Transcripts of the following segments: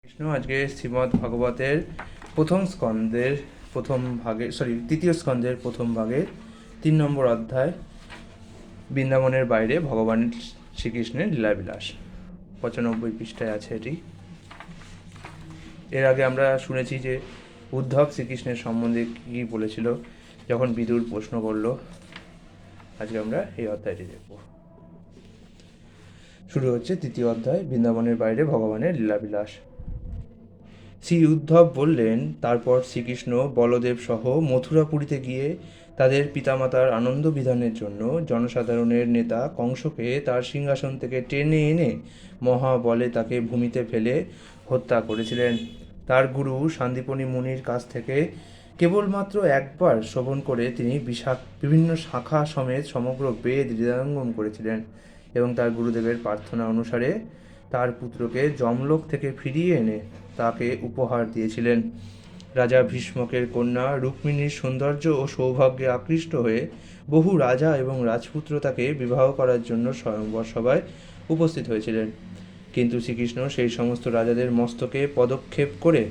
কৃষ্ণ আজকে শ্রীমদ্ ভাগবতের প্রথম স্কন্ধের প্রথম ভাগে তৃতীয় স্কন্ধের প্রথম ভাগের 3 নম্বর অধ্যায় বৃন্দাবনের বাইরে ভগবান শ্রীকৃষ্ণের লীলাবিলাস 95 পৃষ্ঠায় আছে এটি। এর আগে আমরা শুনেছি যে উদ্ধব শ্রীকৃষ্ণের সম্বন্ধে কী বলেছিল যখন বিদুর প্রশ্ন করল। আজকে আমরা এই অধ্যায়টি দেখব। শুরু হচ্ছে তৃতীয় অধ্যায় বৃন্দাবনের বাইরে ভগবানের লীলাবিলাস। শ্রী উদ্ধব বললেন, তারপর শ্রীকৃষ্ণ বলদেব সহ মথুরাপুরীতে গিয়ে তাদের পিতামাতার আনন্দ বিধানের জন্য জনসাধারণের নেতা কংসকে তার সিংহাসন থেকে টেনে এনে মহাবলে তাকে ভূমিতে ফেলে হত্যা করেছিলেন। তার গুরু শান্তিপনি মুনির কাছ থেকে কেবলমাত্র একবার শ্রবণ করে তিনি বিভিন্ন শাখা সমেত সমগ্র বেদ হৃদয়ঙ্গম করেছিলেন এবং তার গুরুদেবের প্রার্থনা অনুসারে তার পুত্রকে যমলোক থেকে ফিরিয়ে এনে তাকে উপহার দিয়েছিলেন। রাজা ভীষ্মকের কন্যা রুক্মিণীর সৌন্দর্য ও সৌভাগ্যে আকৃষ্ট হয়ে বহু রাজা এবং রাজপুত্র তাকে বিবাহ করার জন্য স্বয়ংবর সভায় উপস্থিত হয়েছিলেন, কিন্তু শ্রীকৃষ্ণ সেই সমস্ত রাজাদের মস্তকে পদক্ষেপ করে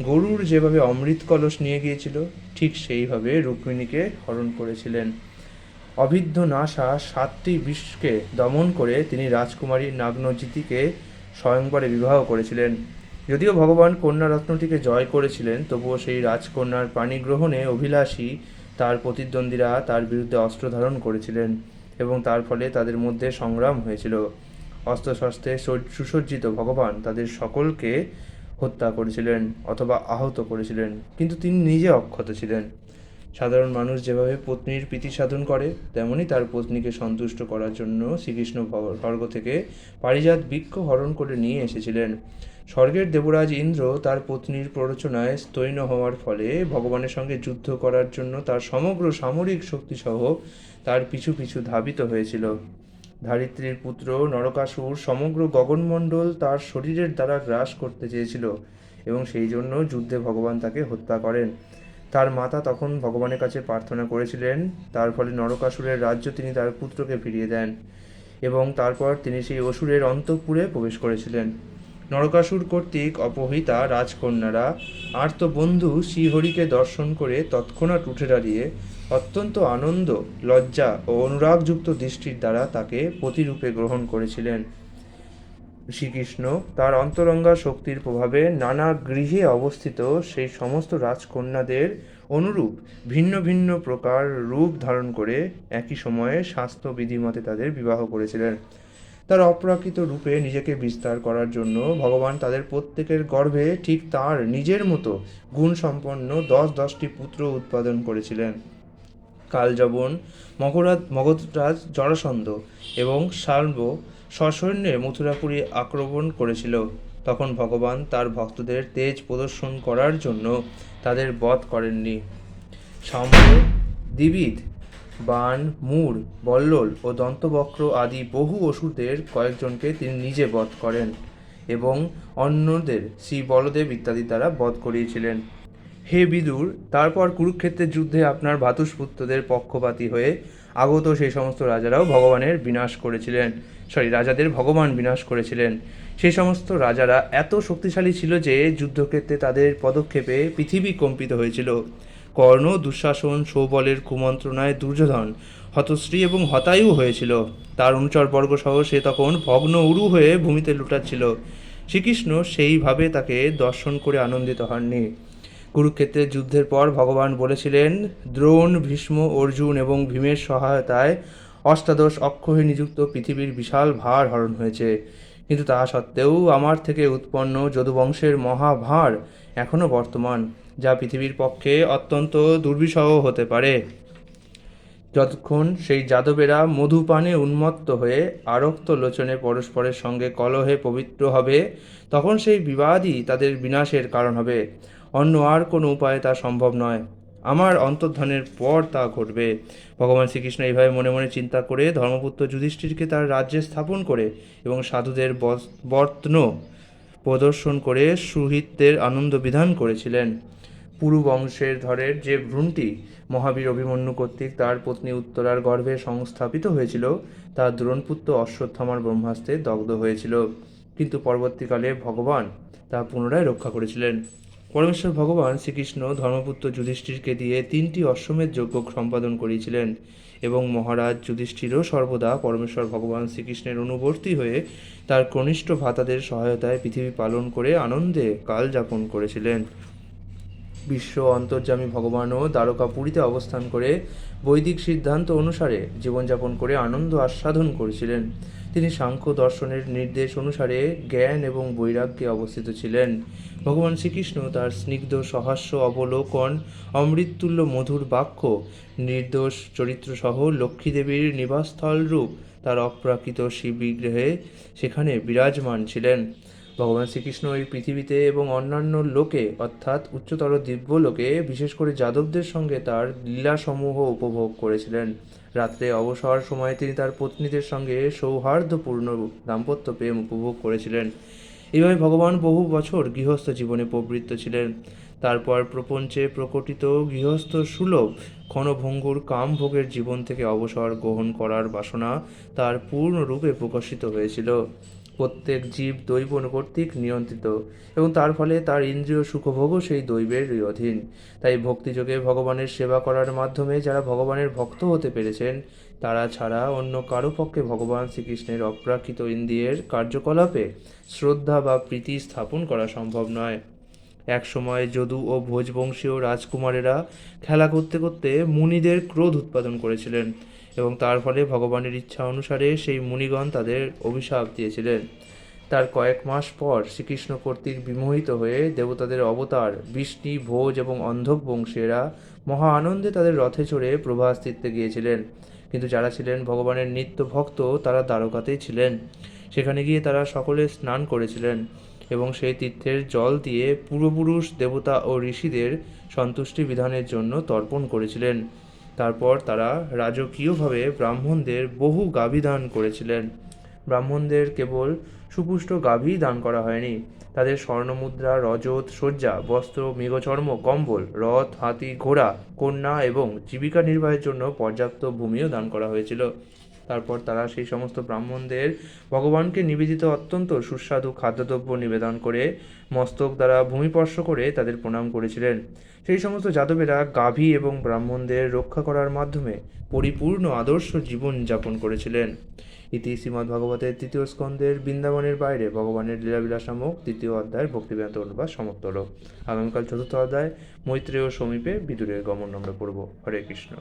গরুর যেভাবে অমৃত কলস নিয়ে গিয়েছিল ঠিক সেইভাবে রুক্মিণীকে হরণ করেছিলেন। অভিদ্ধ নাশা 7টি বিষকে দমন করে তিনি রাজকুমারী নাগনজিতিকে স্বয়ংবরে বিবাহ করেছিলেন। যদিও ভগবান কন্যারত্নটিকে জয় করেছিলেন, তবুও সেই রাজকন্যার পাণিগ্রহণে অভিলাষী তার প্রতিদ্বন্দ্বীরা তার বিরুদ্ধে অস্ত্র ধারণ করেছিলেন এবং তার ফলে তাদের মধ্যে সংগ্রাম হয়েছিল। অস্ত্রশস্ত্রে সুসজ্জিত ভগবান তাদের সকলকে হত্যা করেছিলেন অথবা আহত করেছিলেন, কিন্তু তিনি নিজে অক্ষত ছিলেন। সাধারণ মানুষ যেভাবে পত্নীর প্রীতি সাধন করে, তেমনি তার পত্নীকে সন্তুষ্ট করার জন্য শ্রীকৃষ্ণ স্বর্গ থেকে পারিজাত বৃক্ষ হরণ করে নিয়ে এসেছিলেন। স্বর্গের দেবরাজ ইন্দ্র তার পত্নীর প্ররোচনায় স্তৈন হওয়ার ফলে ভগবানের সঙ্গে যুদ্ধ করার জন্য তার সমগ্র সামরিক শক্তিসহ তার পিছু পিছু ধাবিত হয়েছিল। ধারিত্রীর পুত্র নরকাসুর সমগ্র গগনমণ্ডল তার শরীরের দ্বারা গ্রাস করতে চেয়েছিল এবং সেই জন্য যুদ্ধে ভগবান তাকে হত্যা করেন। তার মাতা তখন ভগবানের কাছে প্রার্থনা করেছিলেন, তার ফলে নরকাসুরের রাজ্য তিনি তার পুত্রকে ফিরিয়ে দেন এবং তারপর তিনি সেই অসুরের অন্তঃপুরে প্রবেশ করেছিলেন। নরকাসুর কর্তৃক অপহৃতা রাজকন্যারা আর্তবন্ধু শ্রীহরিকে দর্শন করে তৎক্ষণাৎ উঠে দাঁড়িয়ে অত্যন্ত আনন্দ, লজ্জা ও অনুরাগযুক্ত দৃষ্টির দ্বারা তাকে পতিরূপে গ্রহণ করেছিলেন। শ্রীকৃষ্ণ তার অন্তরঙ্গা শক্তির প্রভাবে নানা গৃহে অবস্থিত সেই সমস্ত রাজকন্যাদের অনুরূপ ভিন্ন ভিন্ন প্রকার রূপ ধারণ করে একই সময়ে শাস্ত্র বিধিমতে তাদের বিবাহ করেছিলেন। তার অপ্রাকৃত রূপে নিজেকে বিস্তার করার জন্য ভগবান তাদের প্রত্যেকের গর্ভে ঠিক তার নিজের মতো গুণসম্পন্ন 10টি পুত্র উৎপাদন করেছিলেন। কালযবন মগধরাজ জরাসন্ধ এবং শাল্ব সসৈন্যে মথুরাপুরী আক্রমণ করেছিল। তখন ভগবান তার ভক্তদের তেজ প্রদর্শন করার জন্য তাদের বধ করেননি। সাম্ব, দ্বিবিদ, বাণ, মূঢ়, বল্লল ও দন্তবক্র আদি বহু অসুরদের কয়েকজনকে তিনি নিজে বধ করেন এবং অন্যদের শ্রী বলদেব ইত্যাদি দ্বারা বধ করিয়েছিলেন। হে বিদুর, তারপর কুরুক্ষেত্রের যুদ্ধে আপনার ভ্রাতুষ্পুত্রদের পক্ষপাতী হয়ে আগত সেই সমস্ত রাজারাও রাজাদের ভগবান বিনাশ করেছিলেন। সেই সমস্ত রাজারা এত শক্তিশালী ছিল যে যুদ্ধক্ষেত্রে তাদের পদক্ষেপে পৃথিবী কম্পিত হয়েছিল। কর্ণ, দুঃশাসন, সৌবলের কুমন্ত্রণায় দুর্যোধন হতশ্রী এবং হতায়ু হয়েছিল। তার অনুচরবর্গ সহ সে তখন ভগ্ন উরু হয়ে ভূমিতে লুটাচ্ছিল। শ্রীকৃষ্ণ সেইভাবে তাকে দর্শন করে আনন্দিত হননি। কুরুক্ষেত্রের যুদ্ধের পর ভগবান বলেছিলেন, দ্রোণ, ভীষ্ম, অর্জুন এবং ভীমের সহায়তায় অষ্টাদশ অক্ষহে নিযুক্ত পৃথিবীর বিশাল ভার হরণ হয়েছে, কিন্তু তা সত্ত্বেও আমার থেকে উৎপন্ন যদুবংশের মহাভার এখনও বর্তমান, যা পৃথিবীর পক্ষে অত্যন্ত দুর্বিষহ হতে পারে। যতক্ষণ সেই যাদবেরা মধুপানে উন্মত্ত হয়ে আরক্ত লোচনে পরস্পরের সঙ্গে কলহে পবিত্র হবে, তখন সেই বিবাদই তাদের বিনাশের কারণ হবে। অন্য আর কোনো উপায়ে তা সম্ভব নয়। আমার অন্তর্ধানের পর তা ঘটবে। ভগবান শ্রীকৃষ্ণ এইভাবে মনে মনে চিন্তা করে ধর্মপুত্র যুধিষ্ঠিরকে তার রাজ্যে স্থাপন করে এবং সাধুদের বর্তন প্রদর্শন করে সুহৃদদের আনন্দ বিধান করেছিলেন। পুরু বংশের ধরের যে ভ্রূণটি মহাবীর অভিমন্যু কর্তৃক তার পত্নী উত্তরার গর্ভে সংস্থাপিত হয়েছিল, তা দ্রোণপুত্র অশ্বত্থামার ব্রহ্মাস্ত্রে দগ্ধ হয়েছিল। কিন্তু পরবর্তীকালে ভগবান তা পুনরায় রক্ষা করেছিলেন। পরমেশ্বর ভগবান শ্রীকৃষ্ণ ধর্মপুত্র যুধিষ্ঠিরকে দিয়ে 3টি অশ্বমেধ যজ্ঞ সম্পাদন করিয়েছিলেন এবং মহারাজ যুধিষ্ঠিরও সর্বদা পরমেশ্বর ভগবান শ্রীকৃষ্ণের অনুবর্তী হয়ে তার কনিষ্ঠ ভ্রাতাদের সহায়তায় পৃথিবী পালন করে আনন্দে কাল যাপন করেছিলেন। বিশ্ব অন্তর্যামী ভগবানও দ্বারকাপুরীতে অবস্থান করে বৈদিক সিদ্ধান্ত অনুসারে জীবনযাপন করে আনন্দ আস্বাদন করেছিলেন। তিনি সাংখ্য দর্শনের নির্দেশ অনুসারে জ্ঞান এবং বৈরাগ্যে অবস্থিত ছিলেন। ভগবান শ্রীকৃষ্ণ তার স্নিগ্ধ সহাস্য অবলোকন, অমৃততুল্য মধুর বাক্য, নির্দোষ চরিত্রসহ লক্ষ্মীদেবীর নিবাসস্থল রূপ তার অপ্রাকৃত শিব বিগ্রহে সেখানে বিরাজমান ছিলেন। ভগবান শ্রীকৃষ্ণ এই পৃথিবীতে এবং অন্যান্য লোকে অর্থাৎ উচ্চতর দিব্যলোকে বিশেষ করে যাদবদের সঙ্গে তার লীলাসমূহ উপভোগ করেছিলেন। রাত্রে অবসর সময়ে তিনি তার পত্নীদের সঙ্গে সৌহার্দ্যপূর্ণ দাম্পত্য প্রেম উপভোগ করেছিলেন। এইভাবে ভগবান বহু বছর গৃহস্থ জীবনে প্রবৃত্ত ছিলেন। তারপর প্রপঞ্চে প্রকটিত গৃহস্থ সুলভ ক্ষণভঙ্গুর কামভোগের জীবন থেকে অবসর গ্রহণ করার বাসনা তার পূর্ণরূপে প্রকাশিত হয়েছিল। প্রত্যেক জীব দৈব কর্তৃক নিয়ন্ত্রিত এবং তার ফলে তার ইন্দ্রিয় সুখভোগও সেই দৈবের অধীন। তাই ভক্তিযোগে ভগবানের সেবা করার মাধ্যমে যারা ভগবানের ভক্ত হতে পেরেছেন তারা ছাড়া অন্য কারো পক্ষে ভগবান শ্রীকৃষ্ণের অপ্রাকৃত ইন্দ্রিয়ের কার্যকলাপে শ্রদ্ধা বা প্রীতি স্থাপন করা সম্ভব নয়। এক সময় যদু ও ভোজবংশীয় রাজকুমারেরা খেলা করতে করতে মুনিদের ক্রোধ উৎপাদন করেছিলেন এবং তার ফলে ভগবানের ইচ্ছা অনুসারে সেই মুনিগণ তাদের অভিশাপ দিয়েছিলেন। তার কয়েক মাস পর শ্রীকৃষ্ণ কর্তৃক বিমোহিত হয়ে দেবতাদের অবতার বৃষ্ণি, ভোজ এবং অন্ধক বংশীয়রা মহা আনন্দে তাদের রথে চড়ে প্রভাস তীর্থে গিয়েছিলেন। কিন্তু যারা ছিলেন ভগবানের নিত্য ভক্ত তারা দ্বারকাতেই ছিলেন। সেখানে গিয়ে তারা সকলে স্নান করেছিলেন এবং সেই তীর্থের জল দিয়ে পূর্বপুরুষ দেবতা ও ঋষিদের সন্তুষ্টি বিধানের জন্য তর্পণ করেছিলেন। তারপর তারা রাজকীয়ভাবে ব্রাহ্মণদের বহু গাভী দান করেছিলেন। ব্রাহ্মণদের কেবল সুপুষ্ট গাভীই দান করা হয়নি, তাদের স্বর্ণমুদ্রা, রজত, সজ্জা, বস্ত্র, মৃগচর্ম, কম্বল, রথ, হাতি, ঘোড়া, কন্যা এবং জীবিকা নির্বাহের জন্য পর্যাপ্ত ভূমিও দান করা হয়েছিল। তারপর তারা সেই সমস্ত ব্রাহ্মণদের ভগবানকে নিবেদিত অত্যন্ত সুস্বাদু খাদ্যদ্রব্য নিবেদন করে মস্তক দ্বারা ভূমিস্পর্শ করে তাদের প্রণাম করেছিলেন। সেই সমস্ত যাদবেরা গাভী এবং ব্রাহ্মণদের রক্ষা করার মাধ্যমে পরিপূর্ণ আদর্শ জীবন যাপন করেছিলেন। ইতি শ্রীমদ্ভাগবতের 3য় স্কন্ধের বৃন্দাবনের বাইরে ভগবানের লীলাবিলাস নামক 3য় অধ্যায়ের ভক্তিবেদান্ত অনুবাদ সমাপ্ত হল। আগামীকাল 4র্থ অধ্যায় মৈত্রেয় সমীপে বিদুরের গমন আমরা পড়ব। হরে কৃষ্ণ।